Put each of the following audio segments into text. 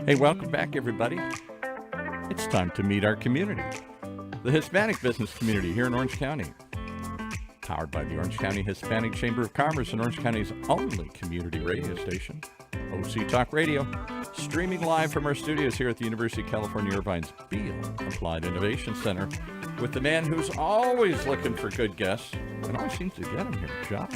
Hey, welcome back, everybody. It's time to meet our community, the Hispanic business community here in Orange County. Powered by the Orange County Hispanic Chamber of Commerce and Orange County's only community radio station, OC Talk Radio, streaming live from our studios here at the University of California, Irvine's Beale Applied Innovation Center, with the man who's always looking for good guests and always seems to get them here, John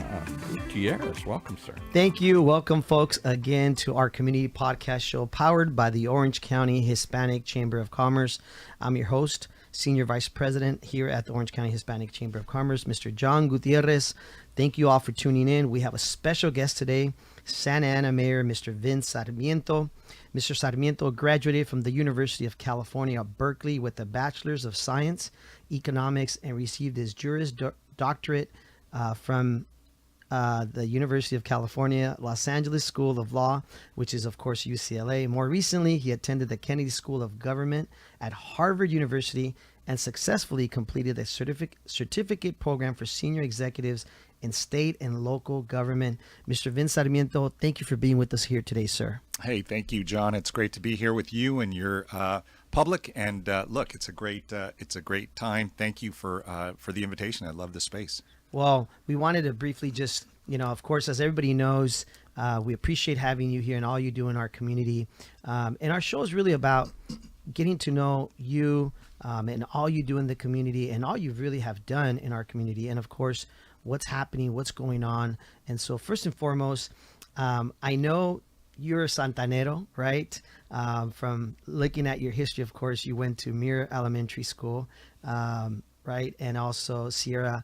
Gutierrez. Welcome, sir. Thank you. Welcome, folks, again to our community podcast show powered by the Orange County Hispanic Chamber of Commerce. I'm your host, Senior Vice President here at the Orange County Hispanic Chamber of Commerce, Mr. John Gutierrez. Thank you all for tuning in. We have a special guest today, Santa Ana Mayor, Mr. Vince Sarmiento. Mr. Sarmiento graduated from the University of California, Berkeley, with a Bachelor's of Science, Economics, and received his Juris Doctorate from the University of California, Los Angeles School of Law, which is, of course, UCLA. More recently, he attended the Kennedy School of Government at Harvard University and successfully completed a certificate program for senior executives in state and local government. Mr. Vince Sarmiento, thank you for being with us here today, sir. Hey, thank you, John. It's great to be here with you and your public. And look, it's a great time. Thank you for the invitation. I love the space. Well, we wanted to briefly just, of course, as everybody knows, we appreciate having you here and all you do in our community. And our show is really about getting to know you and all you do in the community and all you really have done in our community. And of course, what's happening, what's going on. And so first and foremost, I know you're a Santanero, right? From looking at your history, of course, you went to Muir Elementary School, right? And also Sierra.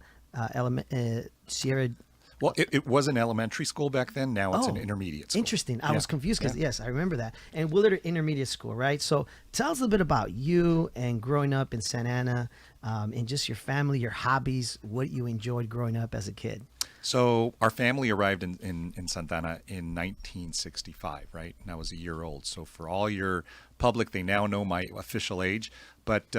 Well, it was an elementary school back then. Now it's an intermediate school. Interesting. I was confused because, yes, I remember that. And Willard Intermediate School, right? So tell us a little bit about you and growing up in Santa Ana and just your family, your hobbies, what you enjoyed growing up as a kid. So our family arrived in Santa Ana in 1965, right? And I was a year old. So for all your public, they now know my official age. But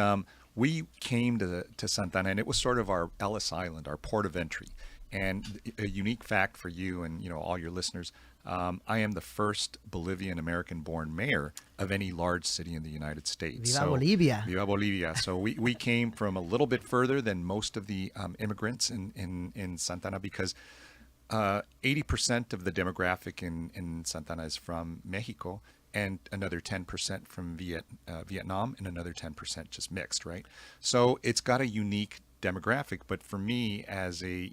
we came to Santa Ana, and it was sort of our Ellis Island, our port of entry. And a unique fact for you and all your listeners, I am the first Bolivian American-born mayor of any large city in the United States. Viva Bolivia. Viva Bolivia. So we came from a little bit further than most of the immigrants in Santa Ana because 80% of the demographic in Santa Ana is from Mexico, and another 10% from Vietnam, and another 10% just mixed, right? So it's got a unique demographic, but for me as a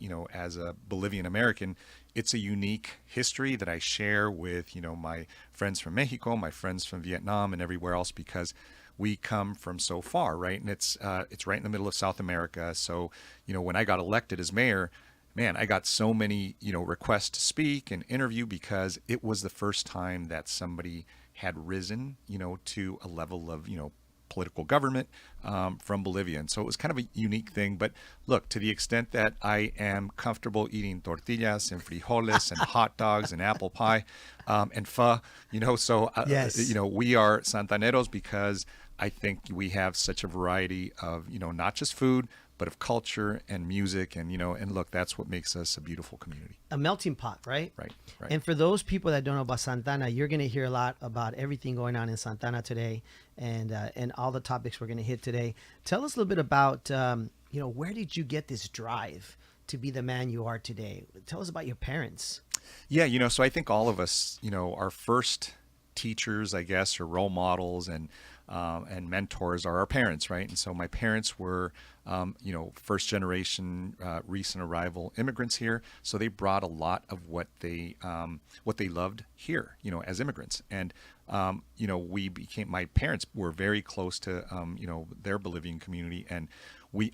Bolivian American, it's a unique history that I share with my friends from Mexico, my friends from Vietnam, and everywhere else because we come from so far, right? And it's right in the middle of South America. So when I got elected as mayor, man, I got so many requests to speak and interview because it was the first time that somebody had risen to a level of political government from Bolivia. And so it was kind of a unique thing. But look, to the extent that I am comfortable eating tortillas and frijoles and hot dogs and apple pie and pho, so yes. We are Santaneros because I think we have such a variety of not just food, but of culture and music, and and look, that's what makes us a beautiful community. A melting pot, right? Right. And for those people that don't know about Santa Ana, you're going to hear a lot about everything going on in Santa Ana today, and all the topics we're going to hit today. Tell us a little bit about where did you get this drive to be the man you are today? Tell us about your parents. Yeah, so I think all of us, our first teachers, I guess, or role models and mentors are our parents, right? And so my parents were, first generation, recent arrival immigrants here. So they brought a lot of what they loved here, as immigrants. And, my parents were very close to, their Bolivian community. And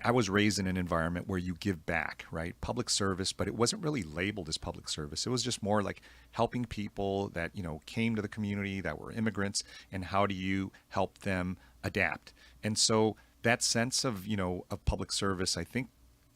I was raised in an environment where you give back, right? Public service, but it wasn't really labeled as public service. It was just more like helping people that, came to the community that were immigrants, and how do you help them adapt? And so that sense of, of public service, I think,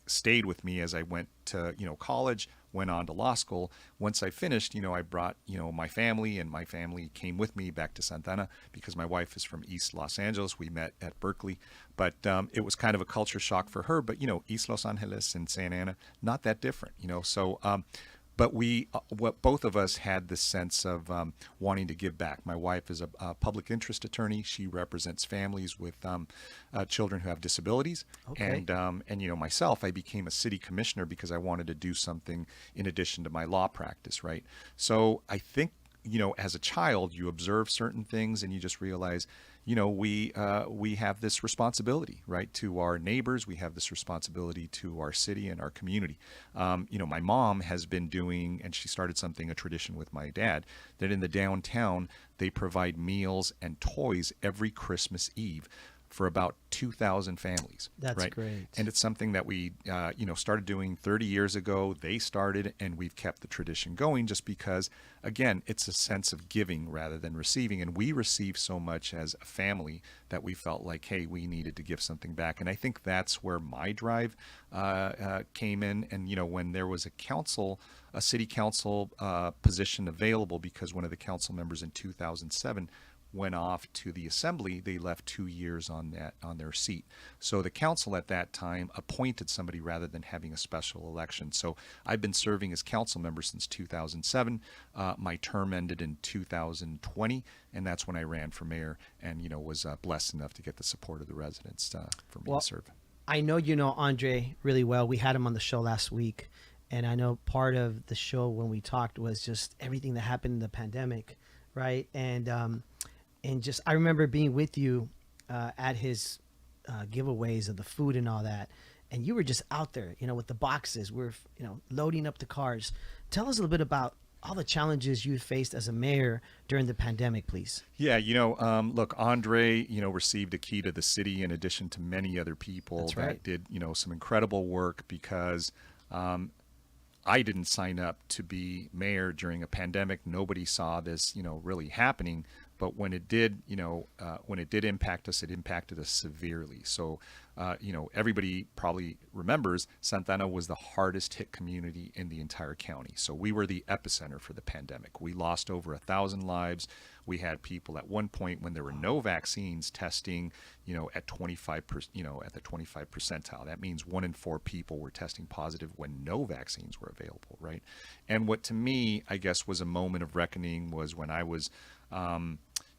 stayed with me as I went to, college, went on to law school. Once I finished, I brought, my family, and my family came with me back to Santa Ana because my wife is from East Los Angeles. We met at Berkeley, but it was kind of a culture shock for her. But, East Los Angeles and Santa Ana, not that different, So but what both of us had this sense of wanting to give back. My wife is a public interest attorney. She represents families with children who have disabilities. Okay. And myself, I became a city commissioner because I wanted to do something in addition to my law practice, right? So I think, as a child, you observe certain things and you just realize, we have this responsibility, right, to our neighbors. We have this responsibility to our city and our community. My mom has been doing, and she started a tradition with my dad, that in the downtown, they provide meals and toys every Christmas Eve for about 2,000 families. That's right? great. And it's something that we, started doing 30 years ago. They started, and we've kept the tradition going just because, again, it's a sense of giving rather than receiving. And we receive so much as a family that we felt like, hey, we needed to give something back. And I think that's where my drive came in. And, when there was a city council position available, because one of the council members in 2007 went off to the assembly, they left 2 years on their seat. So the council at that time appointed somebody rather than having a special election. So I've been serving as council member since 2007. My term ended in 2020, and that's when I ran for mayor and was blessed enough to get the support of the residents for me to serve. I know you know Andre really well. We had him on the show last week, and I know part of the show when we talked was just everything that happened in the pandemic, right? And just, I remember being with you at his giveaways of the food and all that. And you were just out there, with the boxes. We're, loading up the cars. Tell us a little bit about all the challenges you faced as a mayor during the pandemic, please. Yeah, look, Andre, received a key to the city in addition to many other people. That's right. That did, some incredible work because I didn't sign up to be mayor during a pandemic. Nobody saw this, really happening. But when it did, impact us, it impacted us severely. So, everybody probably remembers Santa Ana was the hardest hit community in the entire county. So we were the epicenter for the pandemic. We lost over 1,000 lives. We had people at one point when there were no vaccines testing, at 25%, at the 25 percentile. That means 1 in 4 people were testing positive when no vaccines were available, right? And what to me, I guess, was a moment of reckoning was when I was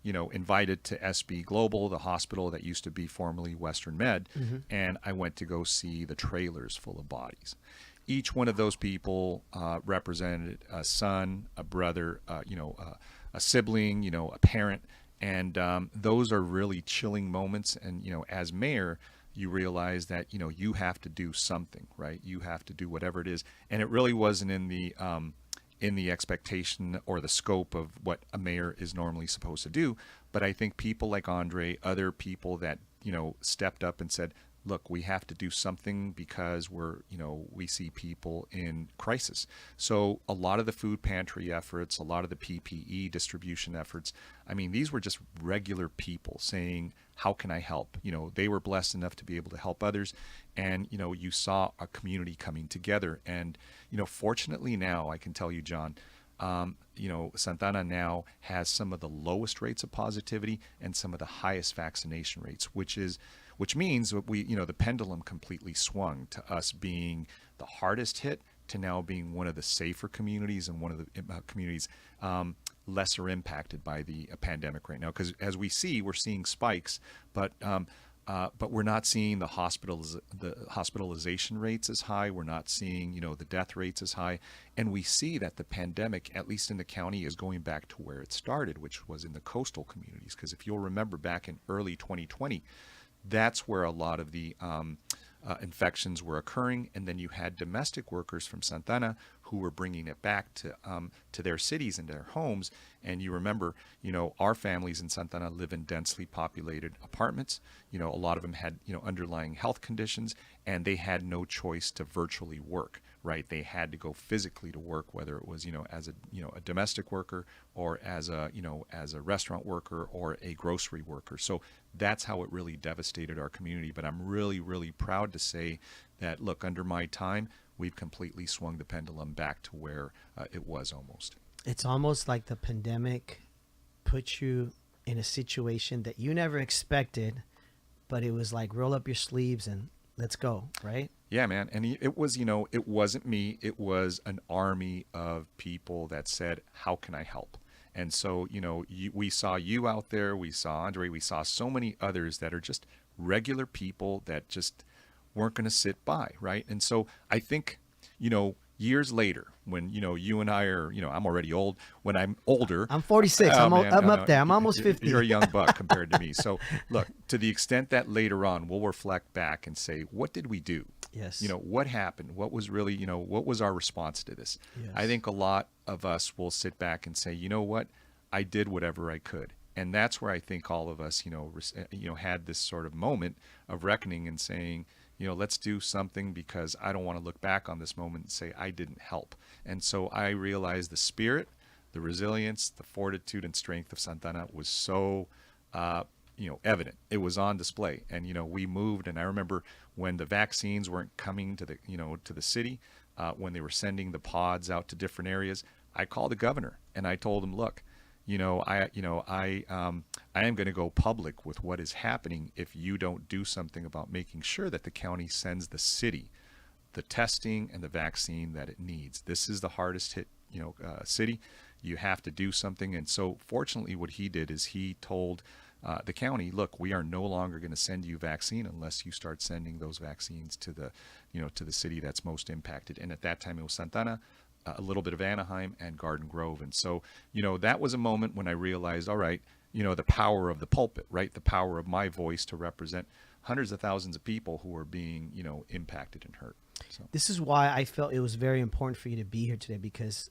invited to SB Global, the hospital that used to be formerly Western Med, and I went to go see the trailers full of bodies. Each one of those people represented a son, a brother, a sibling, a parent, and those are really chilling moments. And as mayor, you realize that you have to do something, right? You have to do whatever it is, and it really wasn't in the expectation or the scope of what a mayor is normally supposed to do. But I think people like Andre, other people that, stepped up and said, look, we have to do something because we see people in crisis. So a lot of the food pantry efforts, a lot of the PPE distribution efforts, these were just regular people saying, how can I help? They were blessed enough to be able to help others. And, you saw a community coming together. And, fortunately now, I can tell you, John, Santa Ana now has some of the lowest rates of positivity and some of the highest vaccination rates, which means that the pendulum completely swung to us being the hardest hit to now being one of the safer communities and one of the communities lesser impacted by the pandemic right now. Because as we're seeing spikes, but we're not seeing the hospitalization rates as high. We're not seeing, the death rates as high. And we see that the pandemic, at least in the county, is going back to where it started, which was in the coastal communities. Because if you'll remember back in early 2020, that's where a lot of the infections were occurring. And then you had domestic workers from Santa Ana who were bringing it back to their cities and their homes. And you remember, our families in Santa Ana live in densely populated apartments. A lot of them had, underlying health conditions, and they had no choice to virtually work, right? They had to go physically to work, whether it was, as a domestic worker or as a restaurant worker or a grocery worker. So that's how it really devastated our community. But I'm really, really proud to say that, look, under my time, we've completely swung the pendulum back to where it was almost. It's almost like the pandemic put you in a situation that you never expected, but it was like roll up your sleeves and let's go, right? Yeah, man. And it was, it wasn't me. It was an army of people that said, how can I help? And so, we saw you out there. We saw Andre. We saw so many others that are just regular people that just weren't going to sit by, right? And so I think, years later, when, you and I are, I'm already old. When I'm older, I'm 46. oh, I'm man, I'm no, up there. I'm almost you're 50. you're a young buck compared to me. So look, to the extent that later on we'll reflect back and say, what did we do? Yes. What happened? What was really, what was our response to this? Yes. I think a lot of us will sit back and say, you know what? I did whatever I could. And that's where I think all of us, had this sort of moment of reckoning and saying, let's do something, because I don't want to look back on this moment and say I didn't help. And so I realized the spirit, the resilience, the fortitude and strength of Santana was so, evident. It was on display. And, we moved. And I remember when the vaccines weren't coming to the city, when they were sending the pods out to different areas, I called the governor and I told him, look, I am going to go public with what is happening if you don't do something about making sure that the county sends the city the testing and the vaccine that it needs. This is the hardest hit, city. You have to do something. And so fortunately what he did is he told the county, look, we are no longer going to send you vaccine unless you start sending those vaccines to the city that's most impacted. And at that time it was Santana, a little bit of Anaheim, and Garden Grove. And so, that was a moment when I realized, all right, the power of the pulpit, right? The power of my voice to represent hundreds of thousands of people who are being, impacted and hurt. So. This is why I felt it was very important for you to be here today, because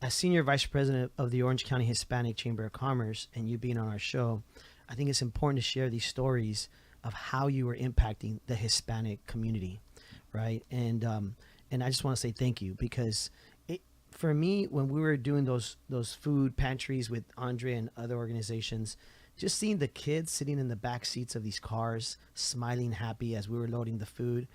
as Senior Vice President of the Orange County Hispanic Chamber of Commerce, and you being on our show, I think it's important to share these stories of how you were impacting the Hispanic community, right? And I just want to say thank you, because for me, when we were doing those food pantries with Andre and other organizations, just seeing the kids sitting in the back seats of these cars, smiling happy as we were loading the food,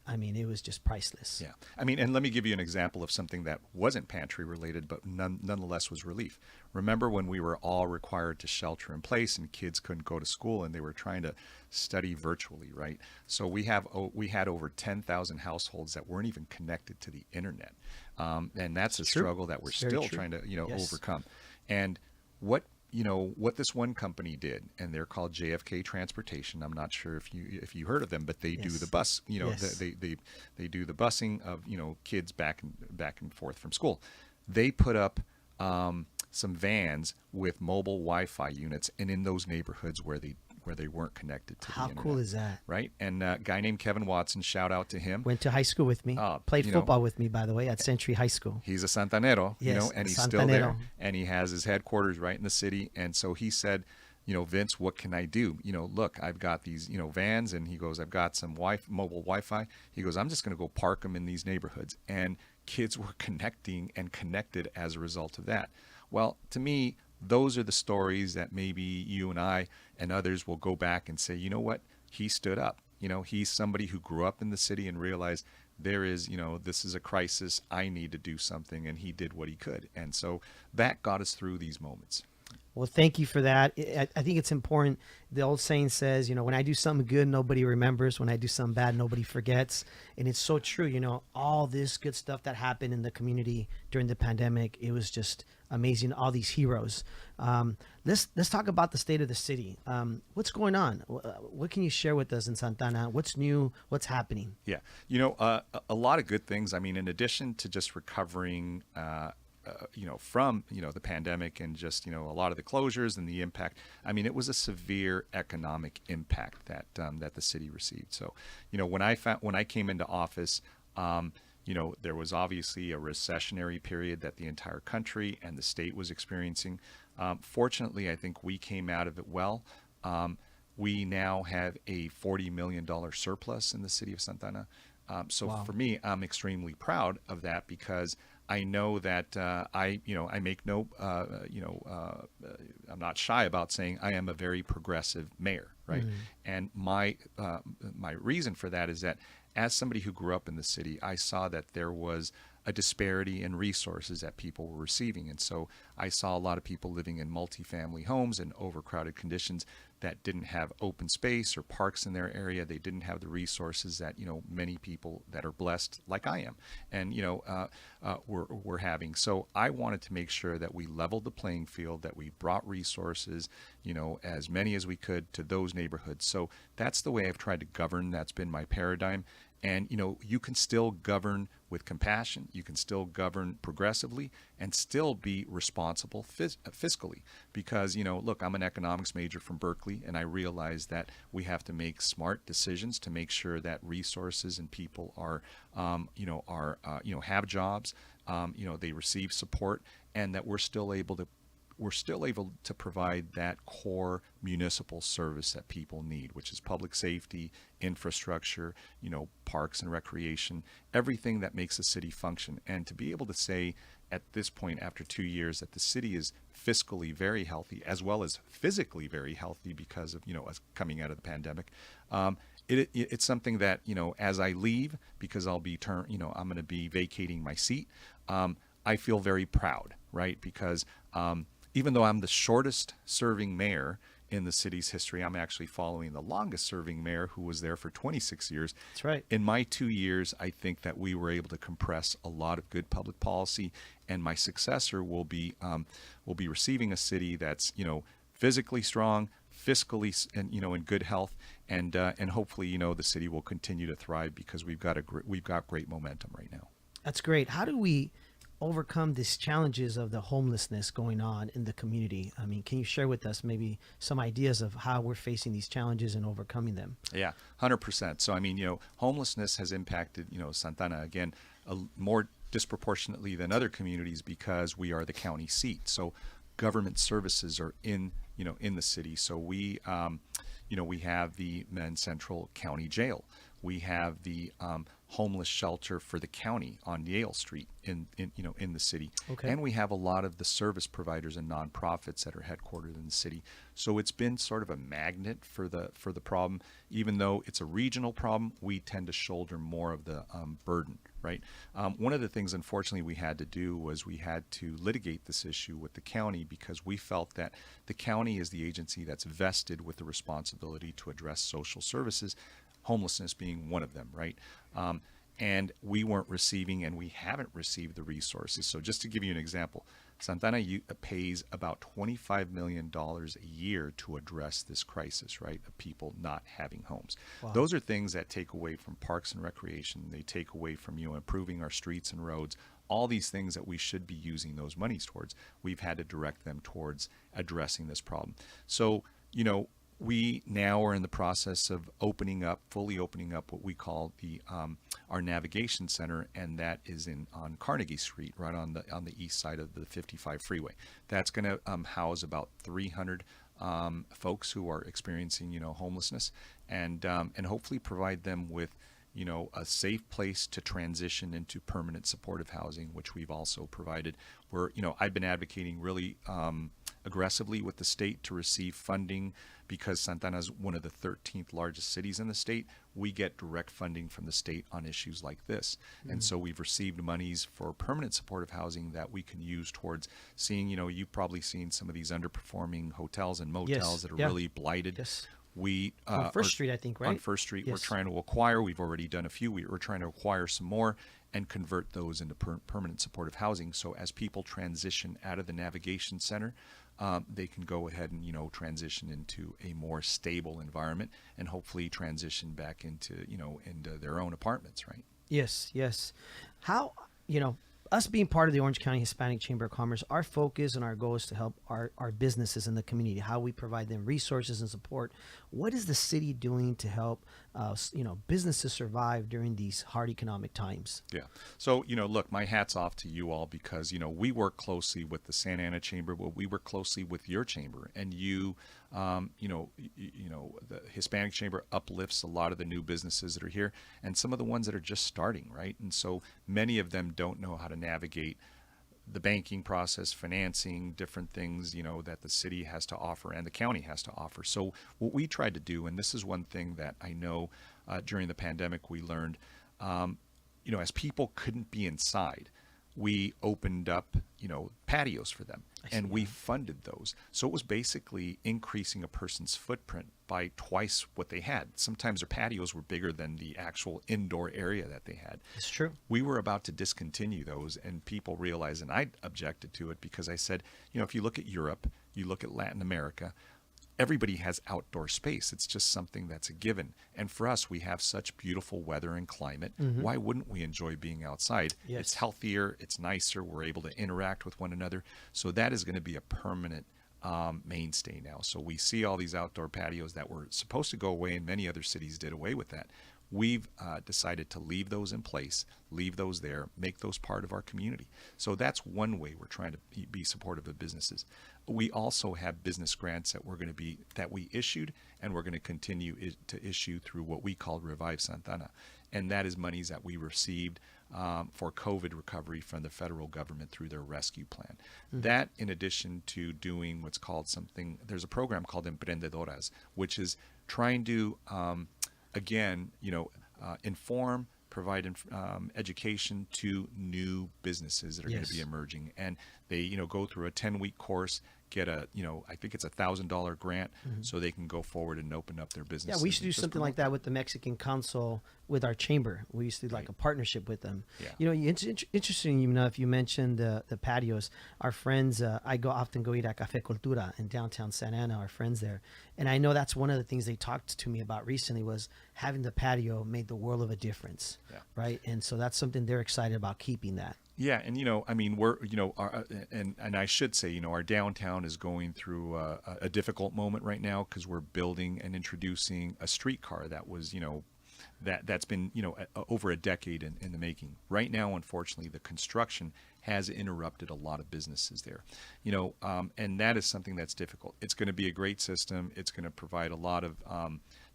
I mean, it was just priceless. Yeah. I mean, and let me give you an example of something that wasn't pantry related, but nonetheless was relief. Remember when we were all required to shelter in place and kids couldn't go to school and they were trying to study virtually, right? So we had over 10,000 households that weren't even connected to the internet. And that's a struggle that we're still trying to, Yes. overcome. And what this one company did, and they're called JFK Transportation. I'm not sure if you heard of them, but they do the bus, Yes. they do the busing of, kids back and forth from school. They put up some vans with mobile Wi-Fi units, and in those neighborhoods where they weren't connected to the internet. How cool is that? Right? And a guy named Kevin Watson, shout out to him. Went to high school with me. Played football with me, by the way, at Century High School. He's a Santanero, Yes, and he's Santanero. still there. And he has his headquarters right in the city. And so he said, Vince, what can I do? Look, I've got these, vans. And he goes, I've got some mobile Wi-Fi. He goes, I'm just going to go park them in these neighborhoods. And kids were connecting and connected as a result of that. Well, to me, those are the stories that maybe you and I and others will go back and say, you know what? He stood up. He's somebody who grew up in the city and realized there is, this is a crisis. I need to do something. And he did what he could. And so that got us through these moments. Well, thank you for that. I think it's important. The old saying says, when I do something good, nobody remembers. When I do something bad, nobody forgets. And it's so true. All this good stuff that happened in the community during the pandemic, it was just amazing. All these heroes. Let's talk about the state of the city. What's going on? What can you share with us in Santana? What's new? What's happening? Yeah. A lot of good things. I mean, in addition to just recovering, from, the pandemic and just, a lot of the closures and the impact. I mean, it was a severe economic impact that the city received. So, when I came into office, there was obviously a recessionary period that the entire country and the state was experiencing. Fortunately, I think we came out of it well. We now have a $40 million surplus in the city of Santana. So Wow. For me, I'm extremely proud of that, because I know that I make no, I'm not shy about saying I am a very progressive mayor, right? Mm-hmm. And my reason for that is that as somebody who grew up in the city, I saw that there was a disparity in resources that people were receiving. And so I saw a lot of people living in multifamily homes and overcrowded conditions that didn't have open space or parks in their area. They didn't have the resources that, many people that are blessed like I am and, we're having. So I wanted to make sure that we leveled the playing field, that we brought resources, as many as we could to those neighborhoods. So that's the way I've tried to govern. That's been my paradigm. And, you can still govern with compassion. You can still govern progressively and still be responsible fiscally. Because, look, I'm an economics major from Berkeley, and I realize that we have to make smart decisions to make sure that resources and people are, have jobs, they receive support, and that we're still able to provide that core municipal service that people need, which is public safety, infrastructure, parks and recreation, everything that makes a city function. And to be able to say at this point, after 2 years, that the city is fiscally very healthy as well as physically very healthy because of, us coming out of the pandemic. It's something that, as I leave, because I'm going to be vacating my seat, I feel very proud, right? Because even though I'm the shortest serving mayor in the city's history, I'm actually following the longest serving mayor who was there for 26 years. That's right. In my 2 years, I think that we were able to compress a lot of good public policy, and my successor will be receiving a city that's, physically strong, fiscally, and, in good health, and hopefully, the city will continue to thrive because we've got great momentum right now. That's great. How do we overcome these challenges of the homelessness going on in the community? I mean, can you share with us maybe some ideas of how we're facing these challenges and overcoming them? Yeah, 100%. So, I mean, homelessness has impacted, Santana, again, more disproportionately than other communities because we are the county seat. So government services are in the city. So we have the Men's Central County Jail. We have the homeless shelter for the county on Yale Street in the city. Okay. And we have a lot of the service providers and nonprofits that are headquartered in the city. So it's been sort of a magnet for the problem. Even though it's a regional problem, we tend to shoulder more of the burden, right? One of the things, unfortunately, we had to do was we had to litigate this issue with the county because we felt that the county is the agency that's vested with the responsibility to address social services, homelessness being one of them, right? And we weren't receiving, and we haven't received the resources. So just to give you an example, Santana pays about $25 million a year to address this crisis, right, of people not having homes. Wow. Those are things that take away from parks and recreation. They take away from, improving our streets and roads. All these things that we should be using those monies towards, we've had to direct them towards addressing this problem. So, we now are in the process of fully opening up what we call our navigation center, and that is on Carnegie Street, right on the east side of the 55 freeway. That's going to house about 300 folks who are experiencing, homelessness, and hopefully provide them with, a safe place to transition into permanent supportive housing, which we've also provided. I've been advocating really aggressively with the state to receive funding because Santana is one of the 13th largest cities in the state. We get direct funding from the state on issues like this. And so we've received monies for permanent supportive housing that we can use towards seeing, you've probably seen some of these underperforming hotels and motels that are really blighted. Yes. We on First Street, I think, right? On First Street, yes. We're trying to acquire. We've already done a few. We're trying to acquire some more and convert those into permanent supportive housing. So as people transition out of the navigation center, they can go ahead and transition into a more stable environment and hopefully transition back into their own apartments, right? Yes. How us being part of the Orange County Hispanic Chamber of Commerce, our focus and our goal is to help our businesses in the community, how we provide them resources and support. What is the city doing to help businesses survive during these hard economic times? Yeah. So, look, my hat's off to you all because, we work closely with the Santa Ana Chamber, but we work closely with your chamber, and the Hispanic Chamber uplifts a lot of the new businesses that are here and some of the ones that are just starting, right? And so many of them don't know how to navigate the banking process, financing, different things, that the city has to offer and the county has to offer. So what we tried to do, and this is one thing that I know during the pandemic we learned, as people couldn't be inside, we opened up, patios for them, and we funded those. So it was basically increasing a person's footprint by twice what they had. Sometimes their patios were bigger than the actual indoor area that they had. It's true. We were about to discontinue those, and people realized, and I objected to it because I said, if you look at Europe, you look at Latin America, everybody has outdoor space. It's just something that's a given. And for us, we have such beautiful weather and climate. Why wouldn't we enjoy being outside? Yes. It's healthier, it's nicer, we're able to interact with one another. So that is going to be a permanent mainstay now. So we see all these outdoor patios that were supposed to go away, and many other cities did away with that. We've decided to leave those in place, leave those there, make those part of our community. So that's one way we're trying to be supportive of businesses. We also have business grants that we issued, and we're going to continue to issue through what we call Revive Santana. And that is monies that we received for COVID recovery from the federal government through their rescue plan. That, in addition to doing what's called there's a program called Emprendedoras, which is trying to inform, provide education to new businesses that are going to be emerging. And they, go through a 10-week course, get I think it's $1,000 grant, so they can go forward and open up their business. Yeah, we used to do something like that with the Mexican Council with our chamber. We used to do like a partnership with them. Yeah. It's interesting, if you mentioned the patios. Our friends, I often go eat at Café Cultura in downtown Santa Ana, our friends there. And I know that's one of the things they talked to me about recently was having the patio made the world of a difference, right? And so that's something they're excited about, keeping that. Yeah, and we're and I should say, our downtown is going through a difficult moment right now because we're building and introducing a streetcar that was that's been over a decade in the making. Right now, unfortunately, the construction has interrupted a lot of businesses there, and that is something that's difficult. It's going to be a great system. It's going to provide a lot of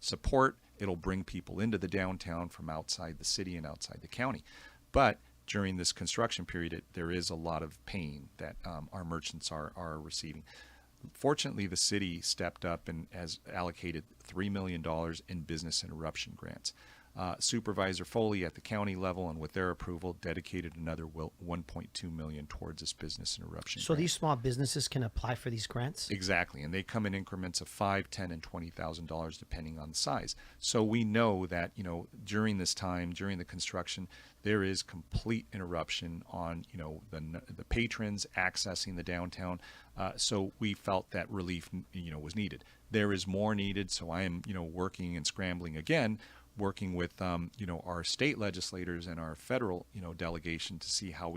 support. It'll bring people into the downtown from outside the city and outside the county, but during this construction period, there is a lot of pain that our merchants are receiving. Fortunately, the city stepped up and has allocated $3 million in business interruption grants. Supervisor Foley at the county level, and with their approval, dedicated another $1.2 million towards this business interruption. So these small businesses can apply for these grants? Exactly, and they come in increments of $5,000, $10,000, and $20,000 depending on the size. So we know that during this time, during the construction, there is complete interruption on the patrons accessing the downtown. So we felt that relief was needed. There is more needed. So I am working and scrambling again, working with our state legislators and our federal delegation to see how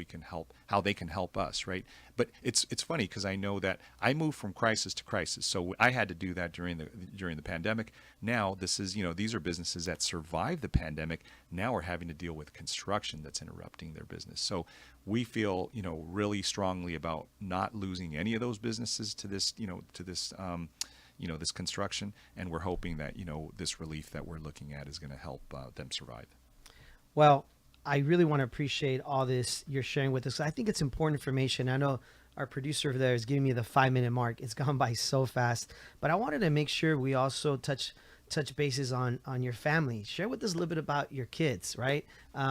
they can help us, right? But it's funny because I know that I moved from crisis to crisis, so I had to do that during the pandemic. Now this is these are businesses that survived the pandemic. Now we're having to deal with construction that's interrupting their business. So we feel really strongly about not losing any of those businesses to this this construction, and we're hoping that this relief that we're looking at is going to help them survive. Well, I really want to appreciate all this you're sharing with us. I think it's important information. I know our producer over there is giving me the 5-minute mark. It's gone by so fast, but I wanted to make sure we also touch bases on your family. Share with us a little bit about your kids, right?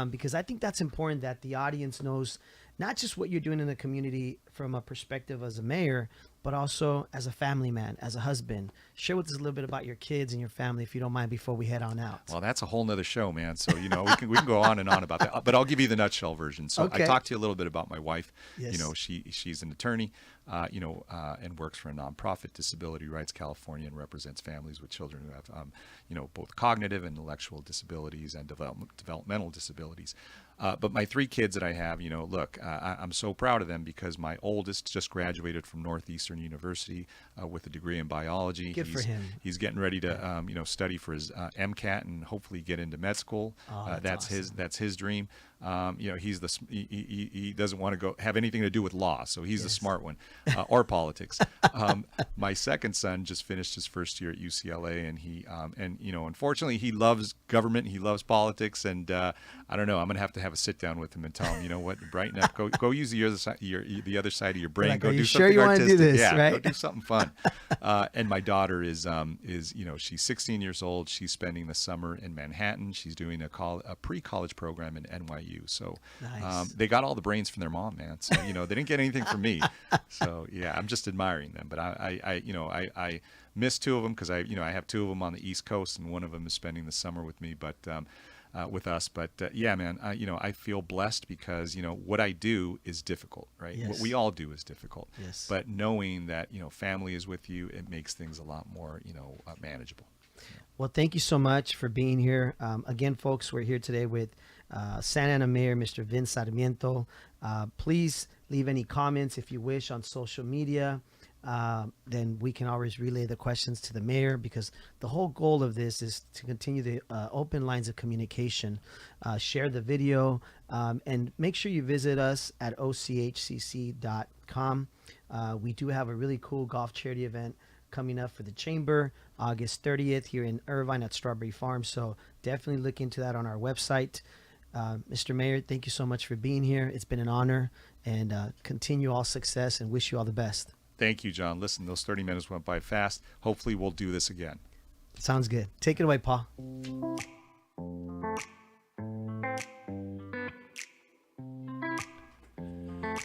Because I think that's important that the audience knows not just what you're doing in the community from a perspective as a mayor, but also as a family man, as a husband. Share with us a little bit about your kids and your family, if you don't mind, before we head on out. Well, that's a whole nother show, man. So, we can go on and on about that, but I'll give you the nutshell version. So Okay. I talked to you a little bit about my wife. Yes. She's an attorney, and works for a nonprofit, Disability Rights California, and represents families with children who have, both cognitive and intellectual disabilities and developmental disabilities. But my 3 kids that I have, look, I'm so proud of them because my oldest just graduated from Northeastern University with a degree in biology. Good for him. He's getting ready to, study for his MCAT and hopefully get into med school. Oh, that's awesome. his dream. He doesn't want to have anything to do with law, so he's the smart one, or politics. My second son just finished his first year at UCLA, and he unfortunately he loves government, he loves politics, and I don't know. I'm gonna have to have a sit down with him and tell him, what, brighten up, go use the other side of your brain, Like, go are do you something sure you want to artistic. do this, Yeah, right? go do something fun. And my daughter is she's 16 years old. She's spending the summer in Manhattan. She's doing a pre-college program in NYU. you. So Nice. they got all the brains from their mom, man. So they didn't get anything from me. So yeah, I'm just admiring them. But I miss two of them because I have two of them on the East Coast, and one of them is spending the summer with me. But with us. But yeah, man, I feel blessed because, what I do is difficult, right? Yes. What we all do is difficult. Yes. But knowing that, family is with you, it makes things a lot more, manageable. Well, thank you so much for being here. Again, folks, we're here today with Santa Ana Mayor, Mr. Vince Sarmiento. Please leave any comments if you wish on social media. Then we can always relay the questions to the mayor, because the whole goal of this is to continue the open lines of communication. Share the video, and make sure you visit us at ochcc.com. We do have a really cool golf charity event coming up for the chamber August 30th here in Irvine at Strawberry Farm. So definitely look into that on our website. Mr. Mayor, thank you so much for being here. It's been an honor, and continue all success, and wish you all the best. Thank you, John. Listen, those 30 minutes went by fast. Hopefully we'll do this again. Sounds good. Take it away, Paul.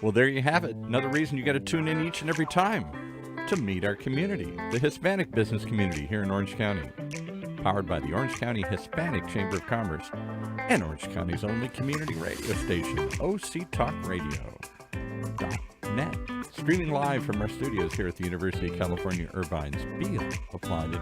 Well, there you have it. Another reason you got to tune in each and every time to meet our community, the Hispanic business community here in Orange County. Powered by the Orange County Hispanic Chamber of Commerce and Orange County's only community radio station, OCTalkRadio.net. Streaming live from our studios here at the University of California, Irvine's Beale Applied